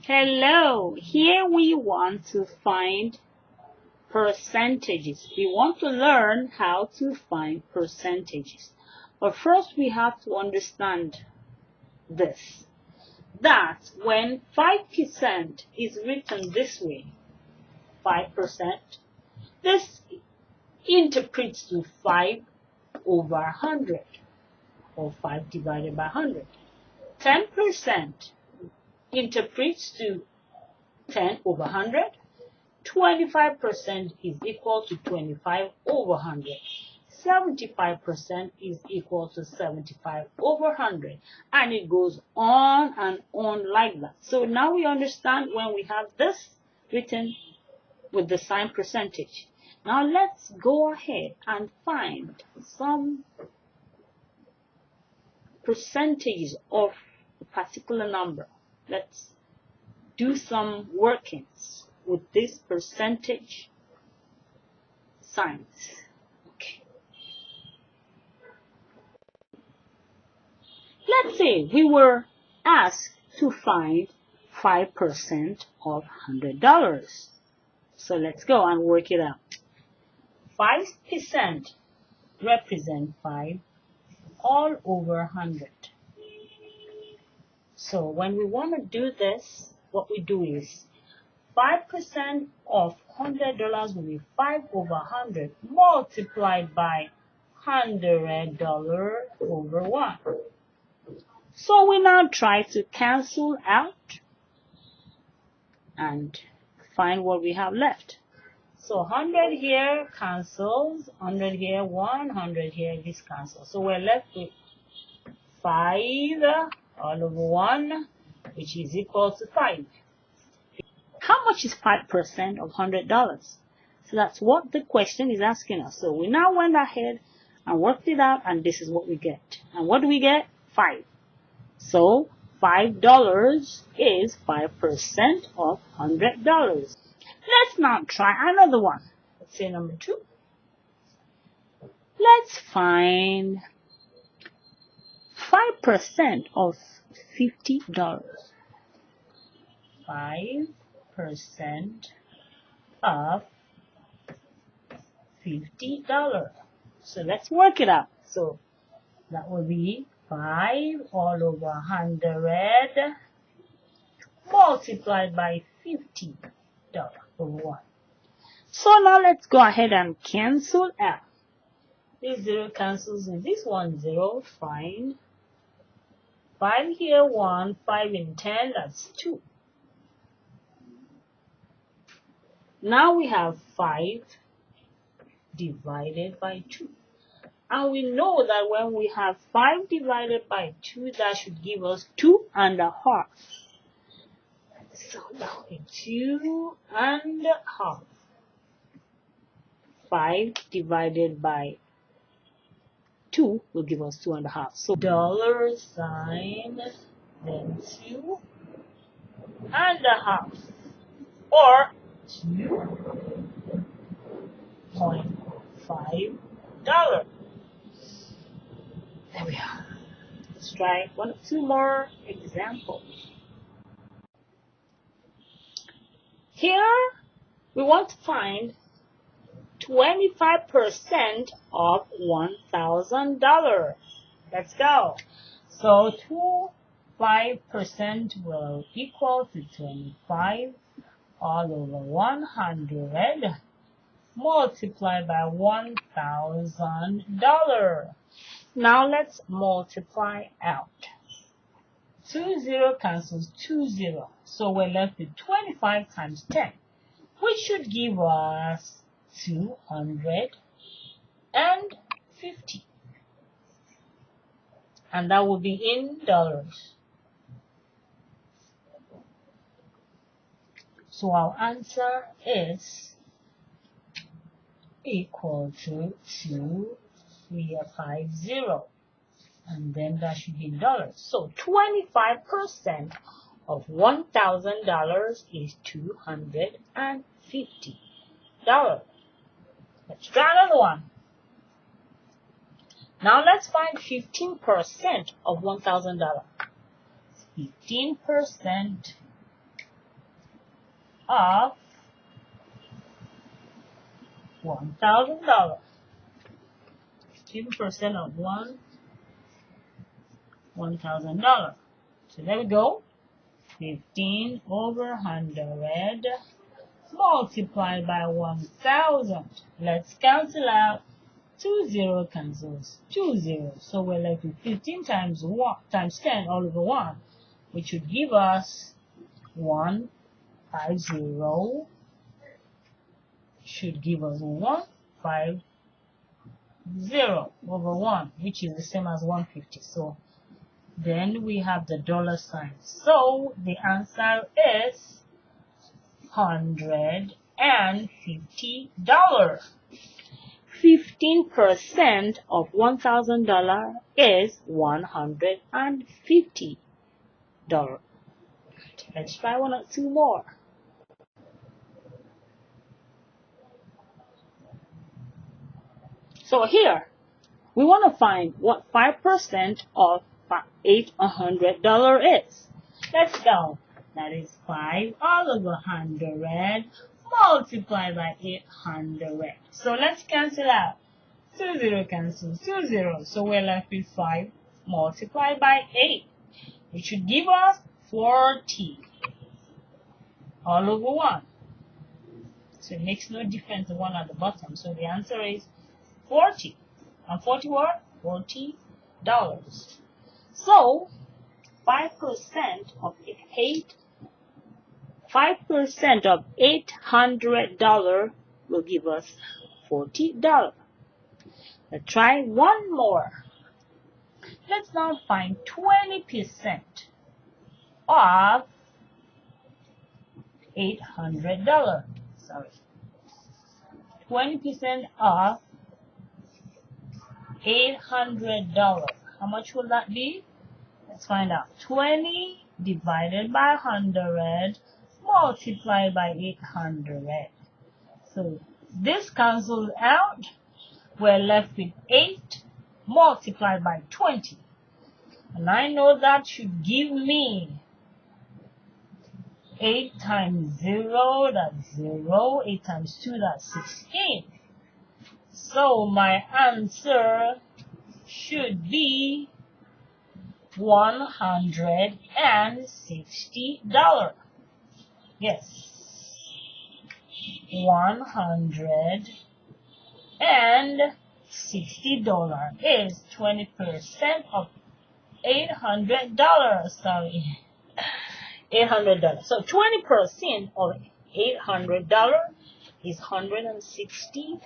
Hello, here we want to find percentages. We want to learn how to find percentages. But first we have to understand this. That when 5% is written this way, 5%, this interprets to 5 over 100, or 5 divided by 100. 10% interprets to 10 over 100. 25% is equal to 25 over 100. 75% is equal to 75 over 100. And it goes on and on like that. So now we understand when we have this written with the sign percentage. Now let's go ahead and find some percentages of a particular number. Let's do some workings with this percentage signs. Okay. Let's say we were asked to find 5% of $100. So let's go and work it out. 5% represent 5 all over 100. So when we want to do this, what we do is 5% of $100 will be 5 over 100 multiplied by $100 over 1. So we now try to cancel out and find what we have left. So 100 here cancels, 100 here, 100 here, this cancels. So we're left with 5 all over 1, which is equal to 5. How much is 5% of $100? So that's what the question is asking us. So we now went ahead and worked it out, and this is what we get. And what do we get? 5. So $5 is 5% of $100. Let's now try another one. Let's say number 2. Let's find 5% of $50. 5% of $50. So let's work it out. So that will be 5 all over 100 multiplied by $50 over 1. So now let's go ahead and cancel out. This 0 cancels with this one 0. Fine. 5 here 1, 5 in 10, that's 2. Now we have 5 divided by 2. And we know that when we have 5 divided by 2, that should give us 2.5. So that will be 2.5. 5 divided by 2 will give us 2.5. So dollar sign, then 2.5, or $2.5. There we are. Let's try 1 or 2 more examples. Here we want to find 25% of $1,000. Let's go. So 5% will equal to 25 all over 100 multiplied by $1,000. Now let's multiply out. 2 0 cancels 2 0. So we're left with 25 times 10, which should give us 250. And that will be in dollars. So our answer is equal to 2350. And then that should be in dollars. So 25% of $1,000 is $250. Let's try another one. Now let's find 15% of $1,000. 15% of $1,000. 15% of $1,000. So there we go. 15 over 100 multiplied by 1,000. Let's cancel out. 2 0 cancels 2 zeros. So we're left with 15 times 10 all over 1, which would give us 150. Should give us 150 over 1, which is the same as 150. So then we have the dollar sign. So the answer is $150. 15% of $1,000 is $150. Let's try one or two more. So here, we want to find what 5% of $800 is. Let's go. That is 5 all over 100 multiplied by 800. So let's cancel out. 2 0 cancels 2 zeros. So we're left with 5 multiplied by 8, which should give us 40 all over 1. So it makes no difference, the one at the bottom. So the answer is 40. And 40 what? $40. So 5% of $800 will give us $40. Let's try one more. Let's now find 20% of $800. Sorry. 20% of $800. How much will that be? Let's find out. 20 divided by 100 multiplied by 800. So this cancels out. We're left with 8 multiplied by 20. And I know that should give me 8 times 0, that's 0. 8 times 2, that's 16. So my answer should be $160. Yes. $160 is 20% of $800. Sorry. $800. So 20% of $800 is $160.